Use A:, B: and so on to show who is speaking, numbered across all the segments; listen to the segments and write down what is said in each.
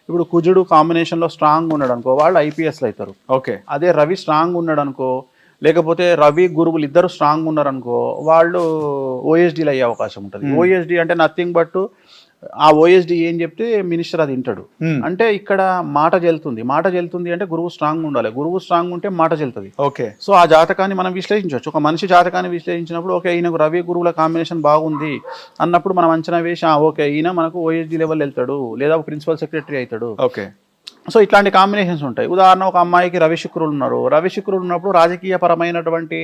A: ఇప్పుడు కుజుడు కాంబినేషన్లో స్ట్రాంగ్ ఉన్నాడు అనుకో, వాళ్ళు ఐపీఎస్లు అవుతారు.
B: ఓకే.
A: అదే రవి స్ట్రాంగ్ ఉన్నాడు అనుకో, లేకపోతే రవి గురువులు ఇద్దరు స్ట్రాంగ్ ఉన్నారనుకో, వాళ్ళు ఓఎస్డీలు అయ్యే అవకాశం ఉంటుంది. ఓఎస్డీ అంటే నథింగ్ బట్ ఆ ఓఎస్డీ ఏం చెప్తే మినిస్టర్ అది వింటాడు. అంటే ఇక్కడ మాట చెల్తుంది అంటే గురువు స్ట్రాంగ్ ఉండాలి. గురువు స్ట్రాంగ్ ఉంటే మాట చెల్తుంది.
B: ఓకే.
A: సో ఆ జాతకాన్ని మనం విశ్లేషించవచ్చు. ఒక మనిషి జాతకాన్ని విశ్లేషించినప్పుడు ఓకే ఈయనకు రవి గురువుల కాంబినేషన్ బాగుంది అన్నప్పుడు మనం అంచనా వేసి ఓకే ఈయన మనకు ఓఎస్డీ లెవెల్ వెళ్తాడు, లేదా ప్రిన్సిపల్ సెక్రటరీ అవుతాడు.
B: ఓకే.
A: సో ఇట్లాంటి కాంబినేషన్స్ ఉంటాయి. ఉదాహరణ ఒక అమ్మాయికి రవి శుక్రులు ఉన్నారు. రవి శుక్రులు ఉన్నప్పుడు రాజకీయపరమైనటువంటి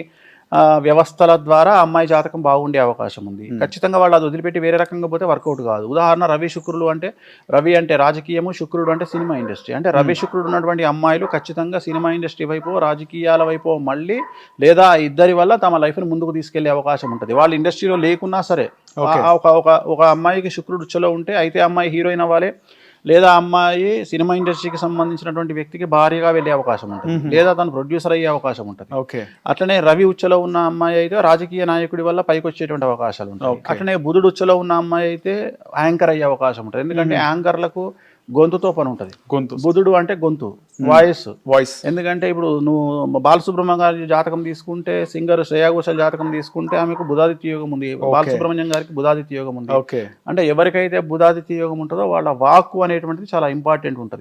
A: వ్యవస్థల ద్వారా అమ్మాయి జాతకం బాగుండే అవకాశం ఉంది. ఖచ్చితంగా వాళ్ళు అది వదిలిపెట్టి వేరే రకంగా పోతే వర్కౌట్ కాదు. ఉదాహరణ రవి శుక్రులు అంటే, రవి అంటే రాజకీయము, శుక్రుడు అంటే సినిమా ఇండస్ట్రీ. అంటే రవి శుక్రుడు ఉన్నటువంటి అమ్మాయిలు ఖచ్చితంగా సినిమా ఇండస్ట్రీ వైపు, రాజకీయాల వైపు మళ్ళీ, లేదా ఇద్దరి వల్ల తమ లైఫ్ని ముందుకు తీసుకెళ్లే అవకాశం ఉంటుంది. వాళ్ళు ఇండస్ట్రీలో లేకున్నా సరే. ఒక అమ్మాయికి శుక్రుడు ఉచ్చలో ఉంటే అయితే అమ్మాయి హీరోయిన్ అవ్వాలి, లేదా అమ్మాయి సినిమా ఇండస్ట్రీకి సంబంధించినటువంటి వ్యక్తికి భారీగా వెళ్ళే అవకాశం ఉంటుంది, లేదా తను ప్రొడ్యూసర్ అయ్యే అవకాశం ఉంటుంది.
B: ఓకే.
A: అట్లనే రవి ఉచ్చలో ఉన్న అమ్మాయి అయితే రాజకీయ నాయకుడి వల్ల పైకి వచ్చేటువంటి అవకాశాలు ఉంటాయి. అట్లనే బుధుడు ఉచ్చలో ఉన్న అమ్మాయి అయితే యాంకర్ అయ్యే అవకాశం ఉంటుంది. ఎందుకంటే యాంకర్లకు గొంతుతో పని ఉంటుంది. బుధుడు అంటే గొంతు, వాయిస్. ఎందుకంటే ఇప్పుడు నువ్వు బాలసుబ్రహ్మణ్యం గారి జాతకం తీసుకుంటే, సింగర్ శ్రేయా ఘోషాల్ జాతకం తీసుకుంటే ఆమెకు బుధాదిత్య యోగం ఉంది. బాలసుబ్రహ్మణ్యం గారికి బుధాదిత్య యోగం ఉంది. అంటే ఎవరికైతే బుధాదిత్య యోగం ఉంటుందో వాళ్ళ వాక్కు అనేటువంటిది చాలా ఇంపార్టెంట్ ఉంటుంది.